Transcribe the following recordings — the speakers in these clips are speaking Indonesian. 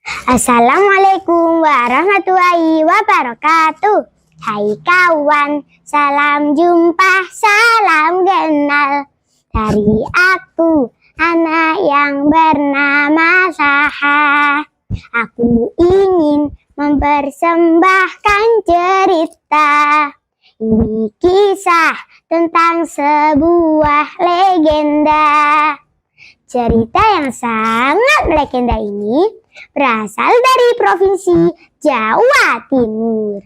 Assalamualaikum warahmatullahi wabarakatuh. Hai kawan, salam jumpa, salam kenal. Dari aku, anak yang bernama Saha. Aku ingin mempersembahkan cerita. Ini kisah tentang sebuah legenda. Cerita yang sangat legenda ini berasal dari Provinsi Jawa Timur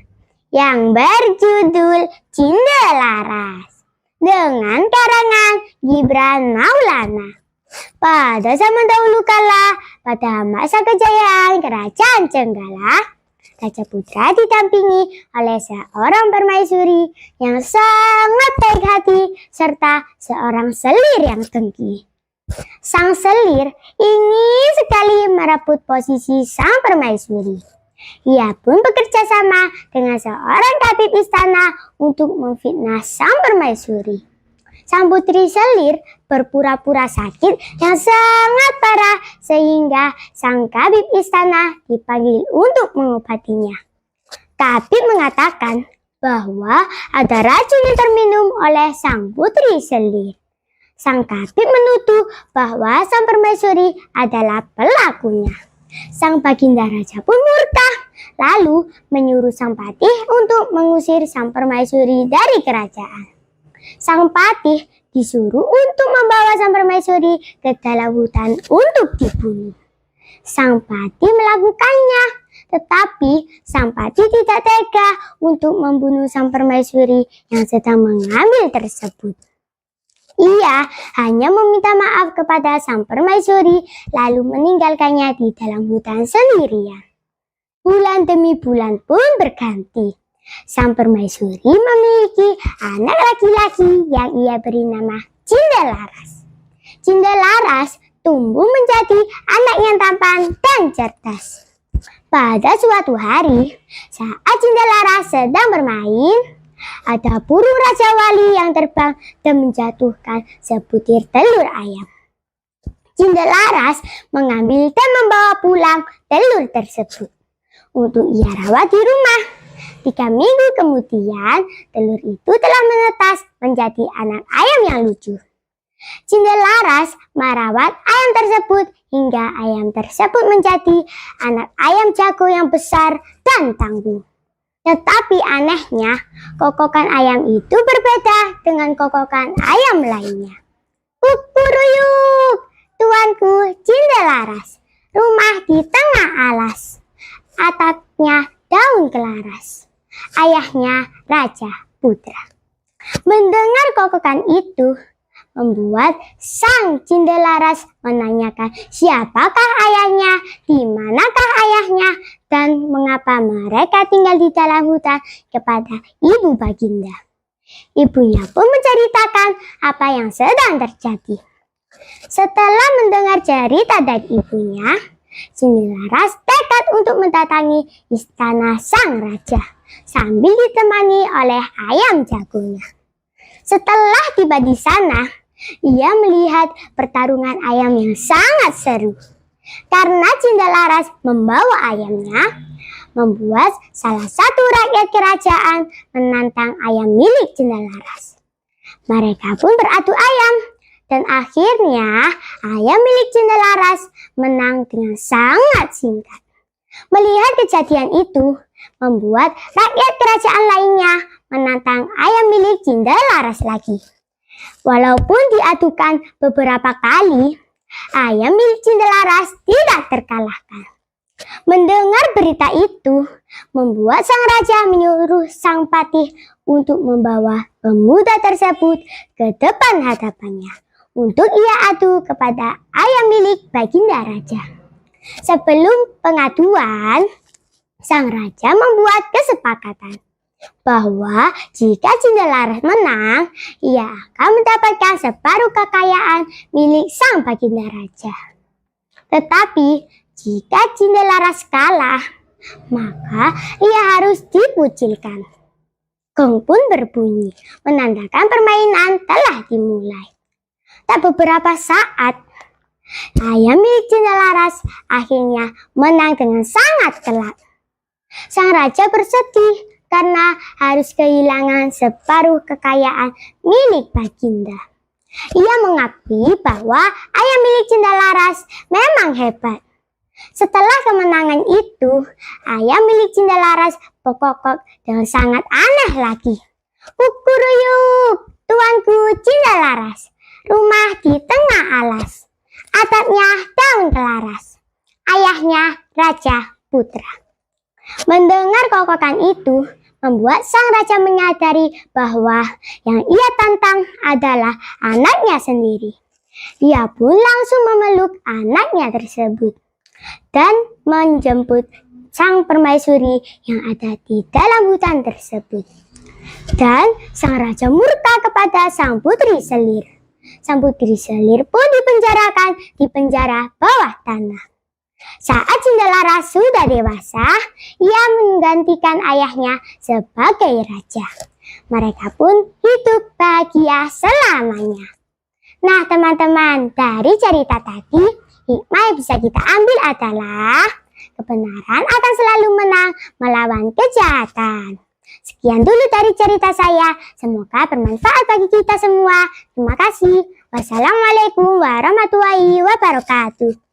yang berjudul Cindelaras dengan karangan Gibran Maulana. Pada zaman dahulu kala, pada masa kejayaan Kerajaan Jenggala, Raja Putra didampingi oleh seorang permaisuri yang sangat baik hati serta seorang selir yang dengki. Sang selir ingin sekali merebut posisi sang permaisuri. Ia pun bekerja sama dengan seorang kabit istana untuk memfitnah sang permaisuri. Sang putri selir berpura-pura sakit yang sangat parah sehingga sang kabit istana dipanggil untuk mengobatinya. Kabit mengatakan bahwa ada racun yang terminum oleh sang putri selir. Sang kabit menuduh bahwa sang permaisuri adalah pelakunya. Sang baginda raja pun murka, lalu menyuruh sang patih untuk mengusir sang permaisuri dari kerajaan. Sang patih disuruh untuk membawa sang permaisuri ke dalam hutan untuk dibunuh. Sang patih melakukannya, tetapi sang patih tidak tega untuk membunuh sang permaisuri yang sedang mengambil tersebut. Ia hanya meminta maaf kepada sang permaisuri lalu meninggalkannya di dalam hutan sendirian. Bulan demi bulan pun berganti. Sang permaisuri memiliki anak laki-laki yang ia beri nama Cindelaras. Cindelaras tumbuh menjadi anak yang tampan dan cerdas. Pada suatu hari, saat Cindelaras sedang bermain, ada burung Raja Wali yang terbang dan menjatuhkan sebutir telur ayam. Cindelaras mengambil dan membawa pulang telur tersebut untuk ia rawat di rumah. 3 minggu kemudian, telur itu telah menetas menjadi anak ayam yang lucu. Cindelaras merawat ayam tersebut hingga ayam tersebut menjadi anak ayam jago yang besar dan tangguh. Tetapi anehnya, kokokan ayam itu berbeda dengan kokokan ayam lainnya. Kukuruyuk, tuanku Cindelaras, rumah di tengah alas, atapnya daun kelaras, ayahnya Raja Putra. Mendengar kokokan itu, membuat sang Cindelaras menanyakan siapakah ayahnya, di manakah ayahnya, dan mengapa mereka tinggal di dalam hutan kepada ibu baginda. Ibunya pun menceritakan apa yang sedang terjadi. Setelah mendengar cerita dari ibunya, Cindelaras tekad untuk mendatangi istana sang raja sambil ditemani oleh ayam jagonya. Setelah tiba di sana, ia melihat pertarungan ayam yang sangat seru. Karena Cindelaras membawa ayamnya, membuat salah satu rakyat kerajaan menantang ayam milik Cindelaras. Mereka pun beradu ayam, dan akhirnya ayam milik Cindelaras menang dengan sangat singkat. Melihat kejadian itu, membuat rakyat kerajaan lainnya menantang ayam milik Cindelaras lagi. Walaupun diadukan beberapa kali, ayam milik Cindelaras tidak terkalahkan. Mendengar berita itu, membuat sang raja menyuruh sang patih untuk membawa pemuda tersebut ke depan hadapannya untuk ia adu kepada ayam milik baginda raja. Sebelum pengaduan, sang raja membuat kesepakatan bahwa jika Cindelaras menang, ia akan mendapatkan separuh kekayaan milik sang baginda raja. Tetapi jika Cindelaras kalah, maka ia harus dikucilkan. Gong pun berbunyi, menandakan permainan telah dimulai. Tak beberapa saat, Ayam milik Cendalaras akhirnya menang dengan sangat telak. Sang raja bersedih karena harus kehilangan separuh kekayaan milik Baginda. Ia mengakui bahwa ayam milik Cendalaras memang hebat. Setelah kemenangan itu, ayam milik Cendalaras berkokok dengan sangat aneh lagi. Kukuruyuk, tuanku Cendalaras, rumah di tengah alas, atapnya daun telaras, ayahnya Raja Putra. Mendengar kokokan itu, membuat sang raja menyadari bahwa yang ia tantang adalah anaknya sendiri. Dia pun langsung memeluk anaknya tersebut dan menjemput sang permaisuri yang ada di dalam hutan tersebut. Dan sang raja murka kepada sang putri selir. Sang putri selir pun dipenjarakan di penjara bawah tanah. Saat Cendalaras sudah dewasa, ia menggantikan ayahnya sebagai raja. Mereka pun hidup bahagia selamanya. Nah teman-teman, dari cerita tadi, hikmah yang bisa kita ambil adalah kebenaran akan selalu menang melawan kejahatan. Sekian dulu dari cerita saya, semoga bermanfaat bagi kita semua. Terima kasih. Wassalamualaikum warahmatullahi wabarakatuh.